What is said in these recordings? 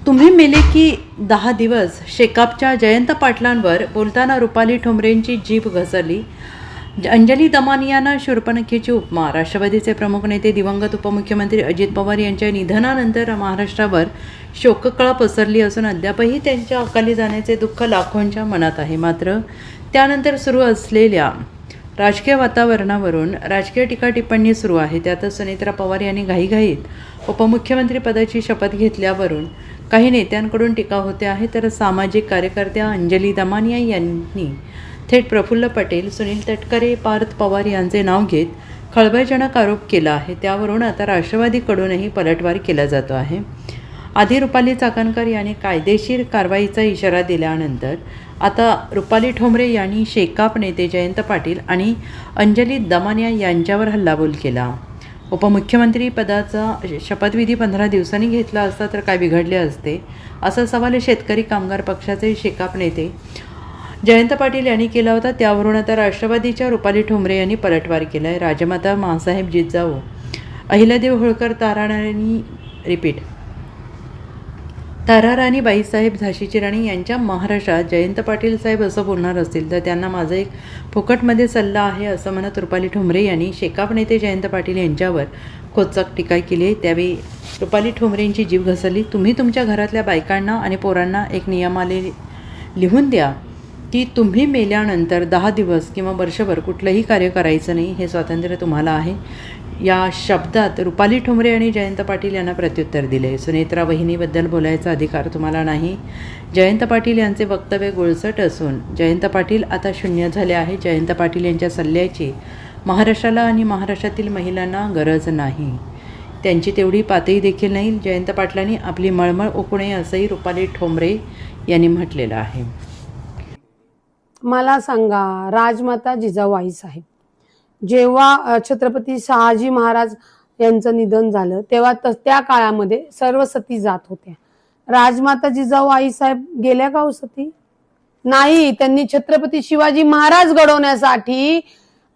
तुम्ही मेले की 10 दिवस शेकापच्या जयंत पाटलांवर बोलताना रुपाली ठोंबरेंची जीभ घसरली. अंजली दमानियांना शूर्पणखीची उपमा. राष्ट्रवादीचे प्रमुख नेते दिवंगत उपमुख्यमंत्री अजित पवार यांच्या निधनानंतर महाराष्ट्रावर शोककळा पसरली असून अद्यापही त्यांच्या अकाली जाण्याचे दुःख लाखोंच्या मनात आहे. मात्र त्यानंतर सुरू असलेल्या राजकीय वातावरणावरून राजकीय टीका-टिप्पणी सुरू आहे. त्यातच सुनेत्रा पवार यांनी घाईघाईत उपमुख्यमंत्रीपदाची शपथ घेतल्यावरून काही नेत्यांकडून टीका होते आहे. तर सामाजिक कार्यकर्त्या अंजली दमानिया यांनी थेट प्रफुल्ल पटेल, सुनील तटकरे, पार्थ पवार यांचे नाव घेत खळबळजनक आरोप केला आहे. त्यावरून आता राष्ट्रवादीकडूनही पलटवार केला जातो आहे. आधी रुपाली चाकणकर यांनी कायदेशीर कारवाईचा इशारा दिल्यानंतर आता रुपाली ठोंबरे यांनी शेकाप नेते जयंत पाटील आणि अंजली दमानिया यांच्यावर हल्लाबोल केला. उपमुख्यमंत्री पदाचा शपथविधी 15 दिवसांनी घेतला असता तर काय बिघडले असते, असा सवाल शेतकरी कामगार पक्षाचे शेकाप नेते जयंत पाटील यांनी केला होता. त्यावरून आता राष्ट्रवादीच्या रुपाली ठोंबरे यांनी पलटवार केला आहे. राजमाता माँसाहेब जिजाऊ, अहिल्यादेवी होळकर, ताराराणी बाईसाहेब झाशीची राणी यांच्या महाराष्ट्रात जयंत पाटील साहेब असं बोलणार असतील तर त्यांना माझा एक फुकटमध्ये सल्ला आहे, असं म्हणत रुपाली ठोंबरे यांनी शेकाप नेते जयंत पाटील यांच्यावर खोचक टीका केली आहे. त्यावेळी रुपाली ठोंबरेंची जीभ घसरली. तुम्ही तुमच्या घरातल्या बायकांना आणि पोरांना एक नियमावली लिहून द्या की तुम्ही मेल्यानंतर 10 दिवस किंवा वर्षभर कुठलंही कार्य करायचं नाही, हे स्वातंत्र्य तुम्हाला आहे. या शब्दात रुपाली ठोंबरे आणि जयंत पाटील यांना प्रत्युत्तर दिले. सुनेत्रा वहिनीबद्दल बोलायचा अधिकार तुम्हाला नाही. जयंत पाटील यांचे वक्तव्य गुळसट असून जयंत पाटील आता शून्य झाले आहे. जयंत पाटील यांच्या सल्ल्याची महाराष्ट्राला आणि महाराष्ट्रातील महिलांना गरज नाही. त्यांची तेवढी पातळी देखील नाही. जयंत पाटलांनी आपली मळमळ ओकू नये असंही रुपाली ठोंबरे यांनी म्हटलेलं आहे. मला सांगा, राजमाता जिजाऊ आईसाहेब जेव्हा छत्रपती शहाजी महाराज यांचं निधन झालं तेव्हा त्या काळामध्ये सर्व सती जात होत्या. राजमाता जिजाऊ आईसाहेब गेल्या का हो सती? नाही. त्यांनी छत्रपती शिवाजी महाराज घडवण्यासाठी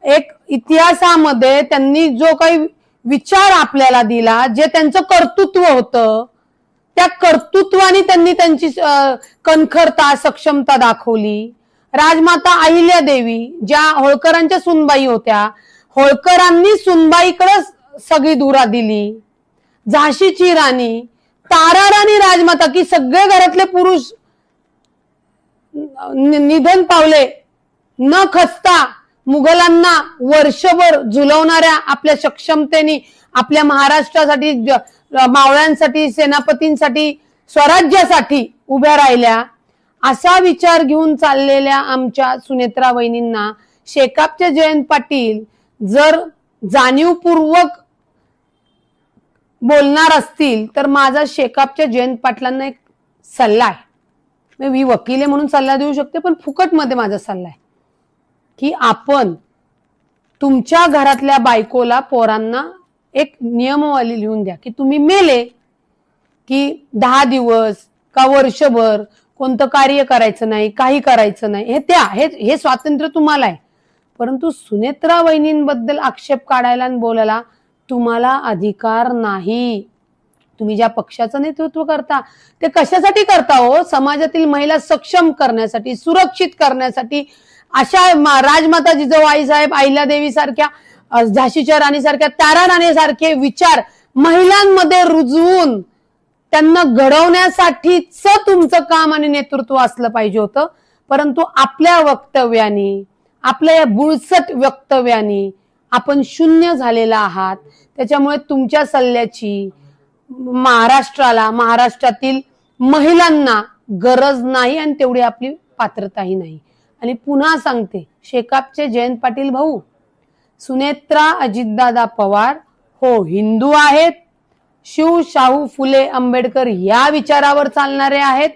एक इतिहासामध्ये त्यांनी जो काही विचार आपल्याला दिला, जे त्यांचं कर्तृत्व होतं, त्या कर्तृत्वाने त्यांनी त्यांची कणखरता, सक्षमता दाखवली. राजमाता अहिल्यादेवी ज्या होळकरांच्या सुनबाई होत्या, होळकरांनी सुनबाईकडे सगळी धुरा दिली. झाशीची राणी, ताराराणी राजमाता की सगळे घरातले पुरुष निधन पावले न खचता मुघलांना वर्षभर झुलवणाऱ्या आपल्या सक्षमतेने आपल्या महाराष्ट्रासाठी, मावळ्यांसाठी, सेनापतींसाठी, स्वराज्यासाठी उभ्या राहिल्या. असा विचार घेऊन चाललेल्या आमच्या सुनेत्रा वहिनींना शेकापचे जयंत पाटील जर जाणीवपूर्वक बोलणार असतील तर माझा शेकापच्या जयंत पाटलांना एक सल्ला आहे. मी वकील आहे म्हणून सल्ला देऊ शकते, पण फुकटमध्ये माझा सल्ला आहे की आपण तुमच्या घरातल्या बायकोला, पोरांना एक नियमावली लिहून द्या की तुम्ही मेले की 10 दिवस का वर्षभर कोणतं कार्य करायचं नाही, काही करायचं नाही. हे स्वातंत्र्य तुम्हाला आहे. परंतु सुनेत्रा वहिनींबद्दल आक्षेप काढायला आणि बोलायला तुम्हाला अधिकार नाही. तुम्ही ज्या पक्षाचं नेतृत्व करता ते कशासाठी करता हो? समाजातील महिला सक्षम करण्यासाठी, सुरक्षित करण्यासाठी. अशा राजमाता जिजाऊ आईसाहेब, अहिल्यादेवी सारख्या, झाशीच्या राणी सारख्या, तारा राणी सारखे विचार महिलांमध्ये रुजवून त्यांना घडवण्यासाठीच तुमचं काम आणि नेतृत्व असलं पाहिजे होतं. परंतु आपल्या वक्तव्याने, आपल्या या बुळसट वक्तव्याने आपण शून्य झालेला आहात. त्याच्यामुळे तुमच्या सल्ल्याची महाराष्ट्राला, महाराष्ट्रातील महिलांना गरज नाही आणि तेवढी आपली पात्रताही नाही. आणि पुन्हा सांगते, शेकापचे जयंत पाटील भाऊ, सुनेत्रा अजितदादा पवार हो हिंदू आहेत, शिव, शाहू, फुले, आंबेडकर या विचारावर चालणारे आहेत.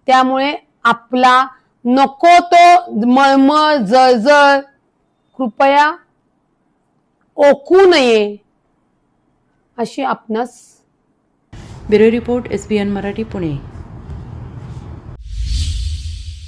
त्यामुळे आपला नको तो मळमळ, जळजळ कृपया ओकू नये अशी आपणास. Bureau report, SBN Marathi, Pune.